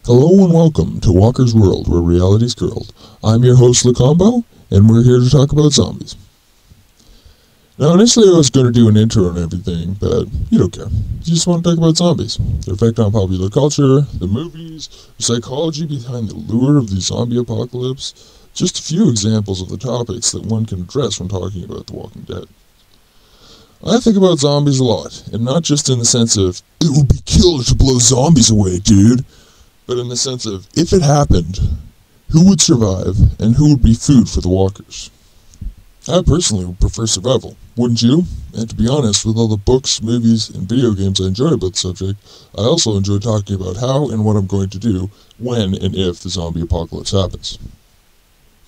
Hello and welcome to Walker's World, where reality's curled. I'm your host, Lacombo, and we're here to talk about zombies. Now, initially I was going to do an intro and everything, but you don't care. You just want to talk about zombies, their effect on popular culture, the movies, the psychology behind the lure of the zombie apocalypse, just a few examples of the topics that one can address when talking about The Walking Dead. I think about zombies a lot, and not just in the sense of, it would be killer to blow zombies away, dude, but in the sense of, if it happened, who would survive, and who would be food for the walkers? I personally would prefer survival, wouldn't you? And to be honest, with all the books, movies, and video games I enjoy about the subject, I also enjoy talking about how and what I'm going to do when and if the zombie apocalypse happens.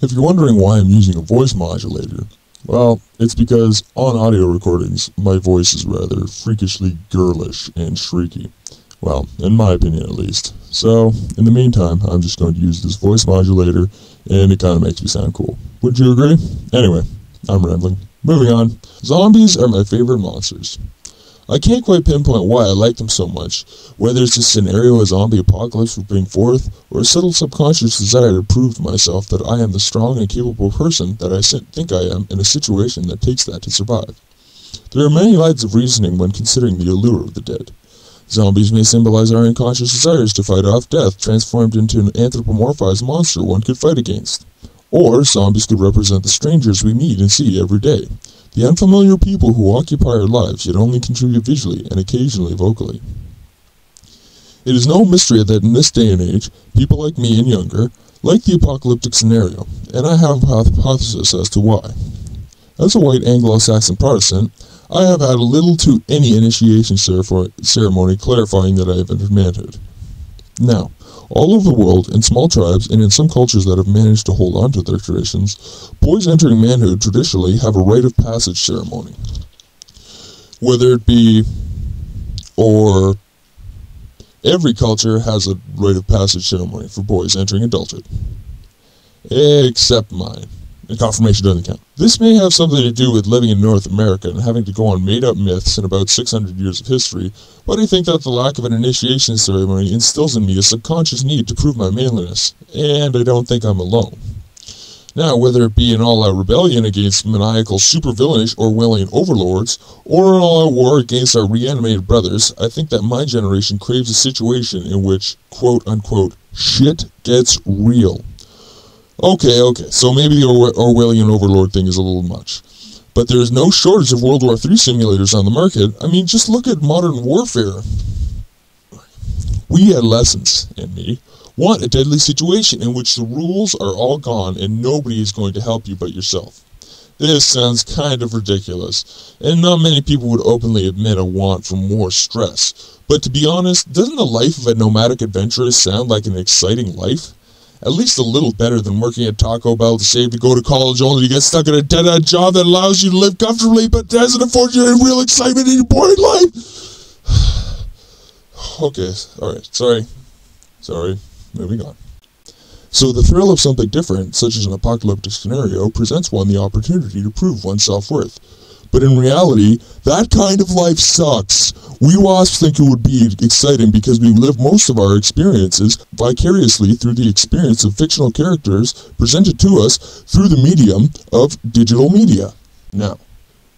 If you're wondering why I'm using a voice modulator, well, it's because on audio recordings, my voice is rather freakishly girlish and shrieky. Well, in my opinion at least. So, in the meantime, I'm just going to use this voice modulator, and it kind of makes me sound cool. Would you agree? Anyway, I'm rambling. Moving on. Zombies are my favorite monsters. I can't quite pinpoint why I like them so much, whether it's a scenario a zombie apocalypse would bring forth, or a subtle subconscious desire to prove to myself that I am the strong and capable person that I think I am in a situation that takes that to survive. There are many lines of reasoning when considering the allure of the dead. Zombies may symbolize our unconscious desires to fight off death, transformed into an anthropomorphized monster one could fight against. Or zombies could represent the strangers we meet and see every day, the unfamiliar people who occupy our lives yet only contribute visually and occasionally vocally. It is no mystery that in this day and age, people like me and younger like the apocalyptic scenario, and I have a hypothesis as to why. As a white Anglo-Saxon Protestant, I have had little to any initiation ceremony clarifying that I have entered manhood. Now, all over the world, in small tribes and in some cultures that have managed to hold on to their traditions, boys entering manhood traditionally have a rite of passage ceremony. Whether it be, or every culture has a rite of passage ceremony for boys entering adulthood. Except mine. And confirmation doesn't count. This may have something to do with living in North America and having to go on made-up myths and about 600 years of history, but I think that the lack of an initiation ceremony instills in me a subconscious need to prove my manliness, and I don't think I'm alone. Now, whether it be an all-out rebellion against maniacal supervillainish Orwellian overlords, or an all-out war against our reanimated brothers, I think that my generation craves a situation in which, quote-unquote, shit gets real. Okay, so maybe the Orwellian overlord thing is a little much. But there is no shortage of World War III simulators on the market. I mean, just look at modern warfare. We adolescents, and me, want a deadly situation in which the rules are all gone and nobody is going to help you but yourself. This sounds kind of ridiculous, and not many people would openly admit a want for more stress. But to be honest, doesn't the life of a nomadic adventurer sound like an exciting life? At least a little better than working at Taco Bell to save to go to college only to get stuck in a dead-end job that allows you to live comfortably but doesn't afford you any real excitement in your boring life. Okay, alright, sorry, moving on. So the thrill of something different, such as an apocalyptic scenario, presents one the opportunity to prove one's self-worth. But in reality, that kind of life sucks. We wasps think it would be exciting because we live most of our experiences vicariously through the experience of fictional characters presented to us through the medium of digital media. Now,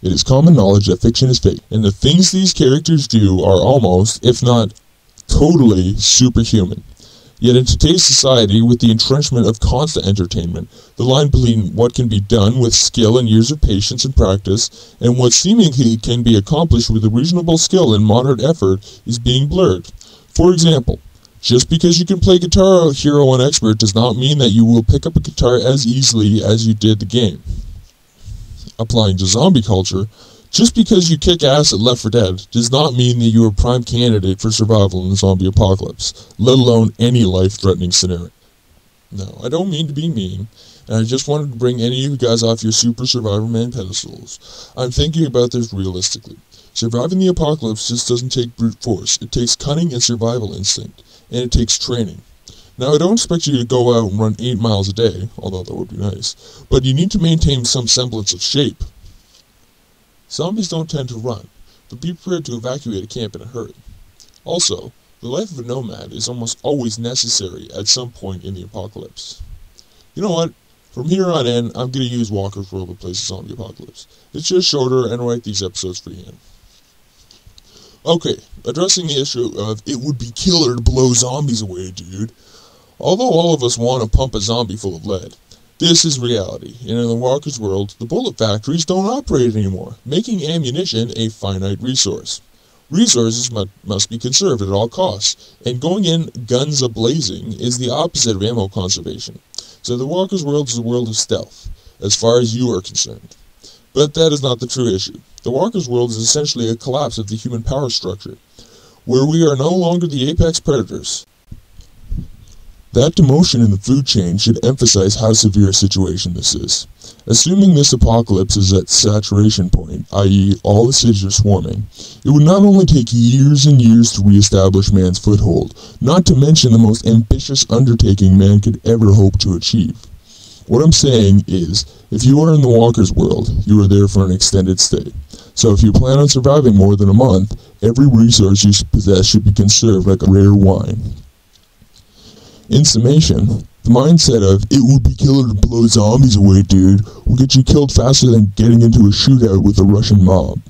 it is common knowledge that fiction is fake, and the things these characters do are almost, if not totally, superhuman. Yet in today's society, with the entrenchment of constant entertainment, the line between what can be done with skill and years of patience and practice, and what seemingly can be accomplished with a reasonable skill and moderate effort, is being blurred. For example, just because you can play Guitar Hero on Expert does not mean that you will pick up a guitar as easily as you did the game. Applying to zombie culture, just because you kick ass at Left 4 Dead does not mean that you are a prime candidate for survival in the zombie apocalypse, let alone any life-threatening scenario. No, I don't mean to be mean, and I just wanted to bring any of you guys off your super survivor man pedestals. I'm thinking about this realistically. Surviving the apocalypse just doesn't take brute force. It takes cunning and survival instinct, and it takes training. Now, I don't expect you to go out and run 8 miles a day, although that would be nice, but you need to maintain some semblance of shape. Zombies don't tend to run, but be prepared to evacuate a camp in a hurry. Also, The life of a nomad is almost always necessary at some point in the apocalypse. You know what? From here on in, I'm going to use Walker's World to place a zombie apocalypse. It's just shorter and write these episodes freehand. Okay, addressing the issue of it would be killer to blow zombies away, dude. Although all of us want to pump a zombie full of lead, this is reality, and in the Walker's World, the bullet factories don't operate anymore, making ammunition a finite resource. Resources must be conserved at all costs, and going in guns a-blazing is the opposite of ammo conservation. So the Walker's World is a world of stealth, as far as you are concerned. But that is not the true issue. The Walker's World is essentially a collapse of the human power structure, where we are no longer the apex predators. That demotion in the food chain should emphasize how severe a situation this is. Assuming this apocalypse is at saturation point, i.e. all the cities are swarming, it would not only take years and years to re-establish man's foothold, not to mention the most ambitious undertaking man could ever hope to achieve. What I'm saying is, if you are in the Walker's World, you are there for an extended stay. So if you plan on surviving more than a month, every resource you possess should be conserved like a rare wine. In summation, the mindset of, it would be killer to blow zombies away, dude, will get you killed faster than getting into a shootout with a Russian mob.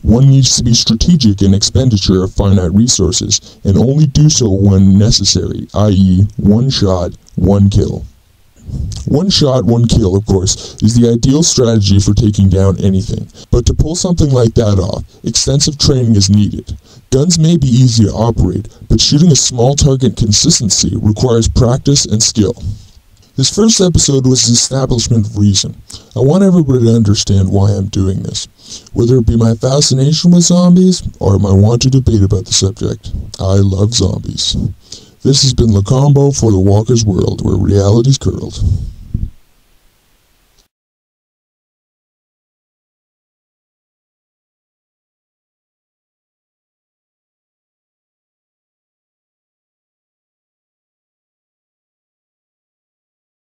One needs to be strategic in expenditure of finite resources, and only do so when necessary, i.e. one shot, one kill. One shot, one kill, of course, is the ideal strategy for taking down anything, but to pull something like that off, extensive training is needed. Guns may be easy to operate, but shooting a small target consistency requires practice and skill. This first episode was an establishment of reason. I want everybody to understand why I'm doing this, whether it be my fascination with zombies or my want to debate about the subject. I love zombies. This has been Lacombo for the Walker's World, where reality's curled.